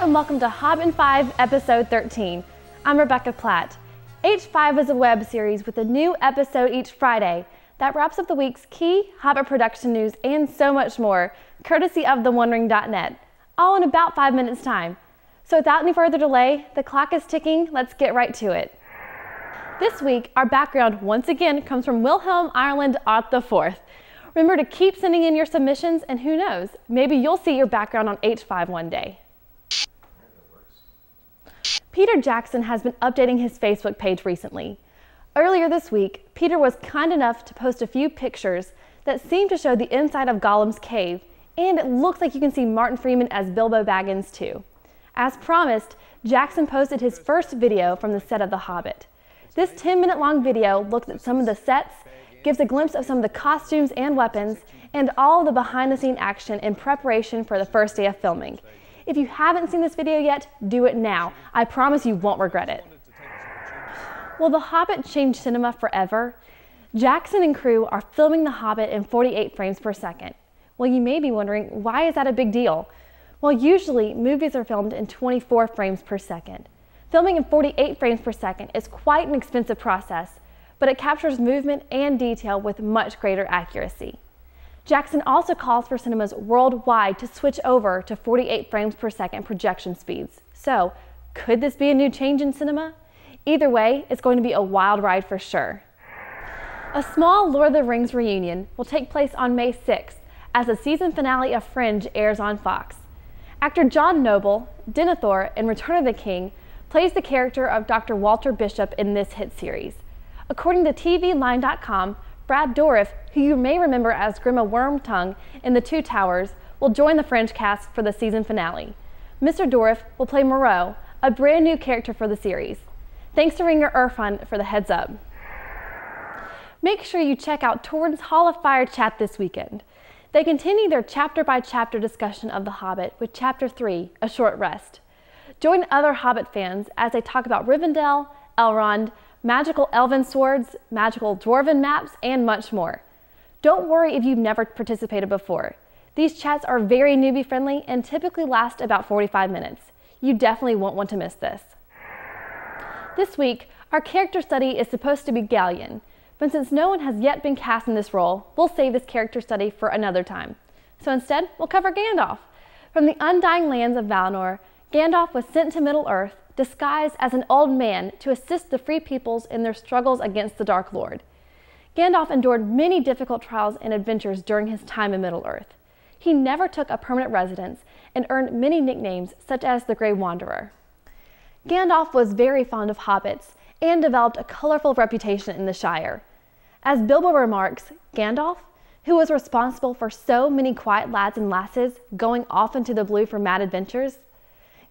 and welcome to Hobbit 5, Episode 13. I'm Rebecca Platt. H5 is a web series with a new episode each Friday that wraps up the week's key Hobbit production news and so much more, courtesy of thewondering.net, all in about 5 minutes time. So without any further delay, the clock is ticking, let's get right to it. This week, our background once again comes from Wilhelm Ireland Ott IV. Remember to keep sending in your submissions, and who knows, maybe you'll see your background on H5 one day. Peter Jackson has been updating his Facebook page recently. Earlier this week, Peter was kind enough to post a few pictures that seem to show the inside of Gollum's cave, and it looks like you can see Martin Freeman as Bilbo Baggins too. As promised, Jackson posted his first video from the set of The Hobbit. This 10-minute long video looks at some of the sets, gives a glimpse of some of the costumes and weapons, and all the behind-the-scene action in preparation for the first day of filming. If you haven't seen this video yet, do it now. I promise you won't regret it. Will The Hobbit change cinema forever? Jackson and crew are filming The Hobbit in 48 frames per second. Well, you may be wondering, why is that a big deal? Well, usually movies are filmed in 24 frames per second. Filming in 48 frames per second is quite an expensive process, but it captures movement and detail with much greater accuracy. Jackson also calls for cinemas worldwide to switch over to 48 frames per second projection speeds. So, could this be a new change in cinema? Either way, it's going to be a wild ride for sure. A small Lord of the Rings reunion will take place on May 6th as the season finale of Fringe airs on Fox. Actor John Noble, Denethor in Return of the King, plays the character of Dr. Walter Bishop in this hit series. According to TVLine.com, Brad Dourif, who you may remember as Grima Wormtongue in The Two Towers, will join the Fringe cast for the season finale. Mr. Dourif will play Moreau, a brand new character for the series. Thanks to Ringer Irfan for the heads up. Make sure you check out Torrent's Hall of Fire chat this weekend. They continue their chapter-by-chapter discussion of The Hobbit with Chapter 3, A Short Rest. Join other Hobbit fans as they talk about Rivendell, Elrond, magical elven swords, magical dwarven maps, and much more. Don't worry if you've never participated before. These chats are very newbie-friendly and typically last about 45 minutes. You definitely won't want to miss this. This week, our character study is supposed to be Gallion, but since no one has yet been cast in this role, we'll save this character study for another time. So instead, we'll cover Gandalf. From the undying lands of Valinor, Gandalf was sent to Middle-earth disguised as an old man to assist the free peoples in their struggles against the Dark Lord. Gandalf endured many difficult trials and adventures during his time in Middle-earth. He never took a permanent residence and earned many nicknames such as the Grey Wanderer. Gandalf was very fond of hobbits and developed a colorful reputation in the Shire. As Bilbo remarks, Gandalf, who was responsible for so many quiet lads and lasses going off into the blue for mad adventures,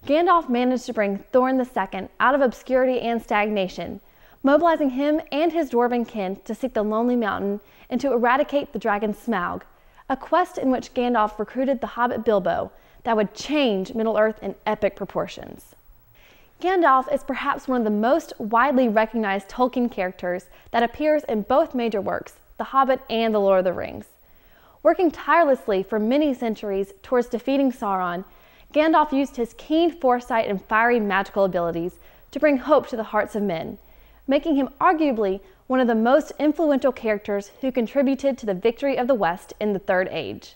Gandalf managed to bring Thorin II out of obscurity and stagnation, mobilizing him and his dwarven kin to seek the Lonely Mountain and to eradicate the dragon Smaug, a quest in which Gandalf recruited the hobbit Bilbo that would change Middle-earth in epic proportions. Gandalf is perhaps one of the most widely recognized Tolkien characters that appears in both major works, The Hobbit and The Lord of the Rings. Working tirelessly for many centuries towards defeating Sauron, Gandalf used his keen foresight and fiery magical abilities to bring hope to the hearts of men, making him arguably one of the most influential characters who contributed to the victory of the West in the Third Age.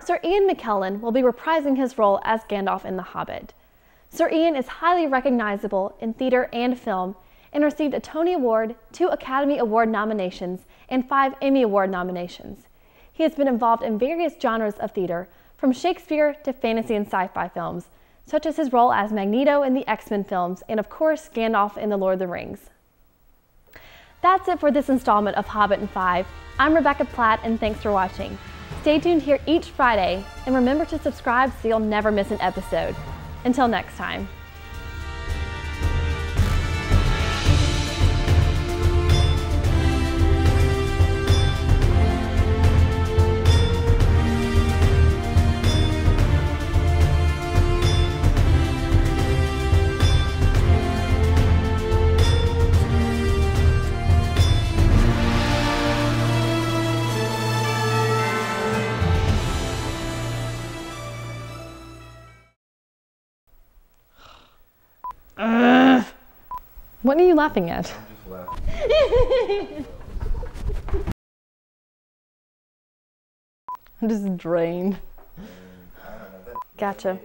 Sir Ian McKellen will be reprising his role as Gandalf in The Hobbit. Sir Ian is highly recognizable in theater and film and received a Tony Award, 2 Academy Award nominations, and 5 Emmy Award nominations. He has been involved in various genres of theater, from Shakespeare to fantasy and sci-fi films, such as his role as Magneto in the X-Men films and of course Gandalf in The Lord of the Rings. That's it for this installment of Hobbit in 5. I'm Rebecca Platt and thanks for watching. Stay tuned here each Friday and remember to subscribe so you'll never miss an episode. Until next time. What are you laughing at? I'm just laughing. I'm just drained. I don't know. Gotcha.